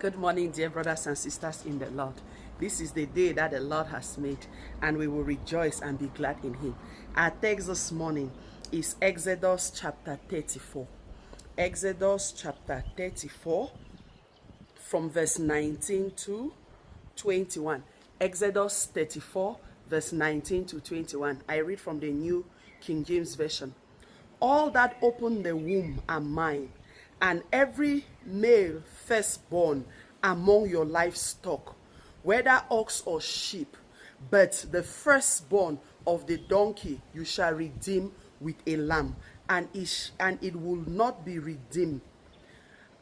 Good morning, dear brothers and sisters in the Lord. This is the day that the Lord has made, and we will rejoice and be glad in Him. Our text this morning is Exodus chapter 34. Exodus chapter 34, from verse 19 to 21. Exodus 34, verse 19 to 21. I read from the New King James Version. All that open the womb are mine, and every male firstborn among your livestock, whether ox or sheep, but the firstborn of the donkey you shall redeem with a lamb, and it will not be redeemed.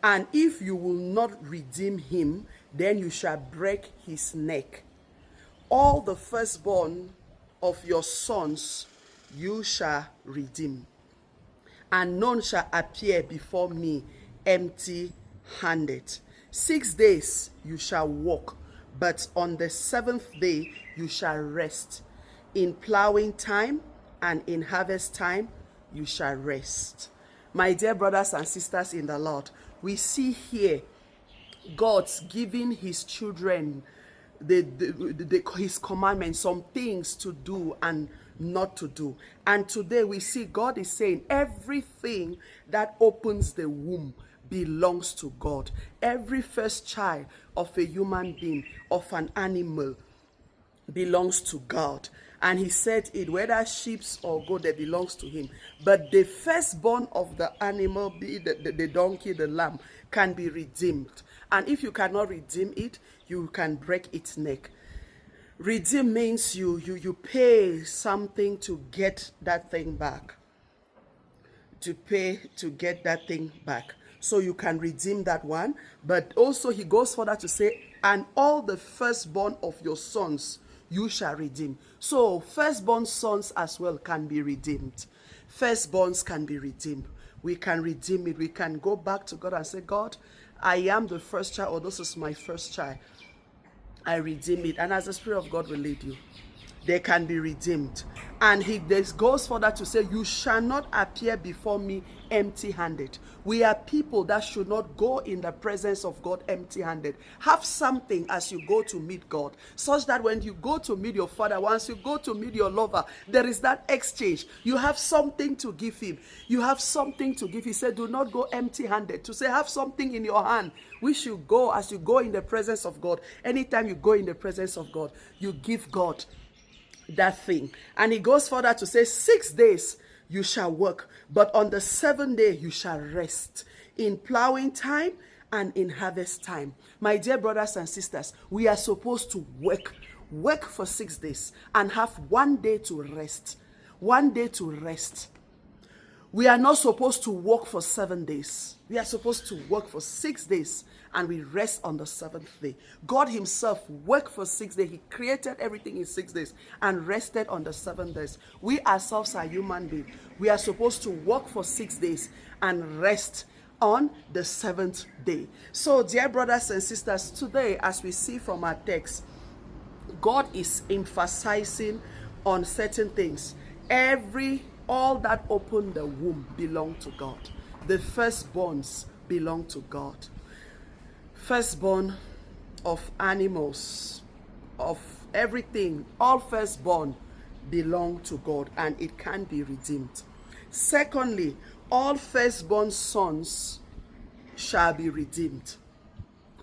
And if you will not redeem him, then you shall break his neck. All the firstborn of your sons you shall redeem, and none shall appear before me empty-handed. 6 days you shall work, but on the seventh day you shall rest. In plowing time and in harvest time you shall rest. My dear brothers and sisters in the Lord, we see here God's giving his children his commandments, some things to do and not to do. And today we see God is saying everything that opens the womb belongs to God. Every first child of a human being, of an animal, belongs to God. And he said it, whether sheep or goat, that belongs to him. But the firstborn of the animal, be the donkey, the lamb, can be redeemed. And if you cannot redeem it, you can break its neck. Redeem means you pay something to get that thing back. To pay to get that thing back. So you can redeem that one. But also he goes further to say, and all the firstborn of your sons you shall redeem. So firstborn sons as well can be redeemed. Firstborns can be redeemed. We can redeem it. We can go back to God and say, God, I am the first child, or this is my first child. I redeem it. And as the Spirit of God will lead you, they can be redeemed. And he goes further to say, you shall not appear before me empty-handed. We are people that should not go in the presence of God empty-handed. Have something as you go to meet God, such that when you go to meet your Father, once you go to meet your lover, there is that exchange. You have something to give him. You have something to give. He said, do not go empty-handed. To say, have something in your hand. We should go as you go in the presence of God. Anytime you go in the presence of God, you give God that thing. And he goes further to say, 6 days you shall work, but on the seventh day you shall rest. In plowing time and in harvest time. My dear brothers and sisters, we are supposed to work for 6 days and have 1 day to rest. 1 day to rest. We are not supposed to work for 7 days. We are supposed to work for 6 days and we rest on the seventh day. God himself worked for 6 days. He created everything in 6 days and rested on the 7 days. We ourselves are human beings. We are supposed to work for 6 days and rest on the seventh day. So, dear brothers and sisters, today, as we see from our text, God is emphasizing on certain things. All that open the womb belong to God. The firstborns belong to God. Firstborn of animals, of everything, all firstborn belong to God, and it can be redeemed. Secondly, all firstborn sons shall be redeemed.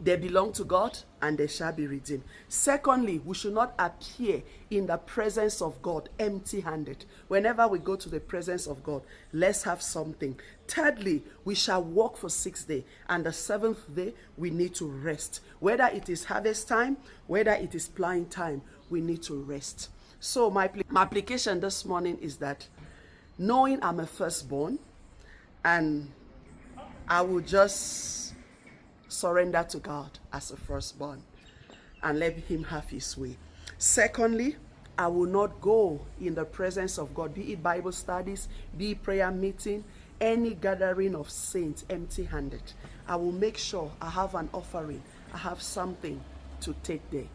They belong to God and they shall be redeemed. Secondly, we should not appear in the presence of God empty-handed. Whenever we go to the presence of God, let's have something. Thirdly, we shall work for 6 days, and the seventh day we need to rest. Whether it is harvest time, whether it is plowing time, we need to rest. So my application this morning is that, knowing I'm a firstborn, and I will just surrender to God as a firstborn and let him have his way. Secondly, I will not go in the presence of God, be it Bible studies, be it prayer meeting, any gathering of saints empty-handed. I will make sure I have an offering, I have something to take there.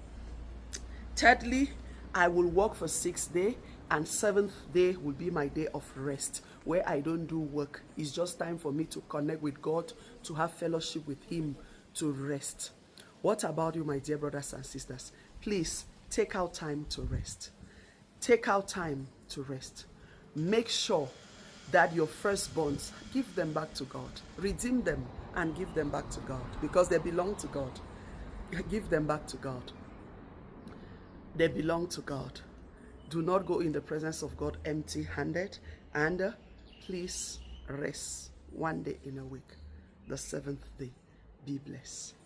Thirdly, I will work for 6 days, and seventh day will be my day of rest, where I don't do work. It's just time for me to connect with God, to have fellowship with him, to rest. What about you, my dear brothers and sisters? Please take out time to rest. Take out time to rest. Make sure that your firstborns, give them back to God. Redeem them and give them back to God because they belong to God. Give them back to God. They belong to God. Do not go in the presence of God empty-handed, and please rest one day in a week, the seventh day. Be blessed.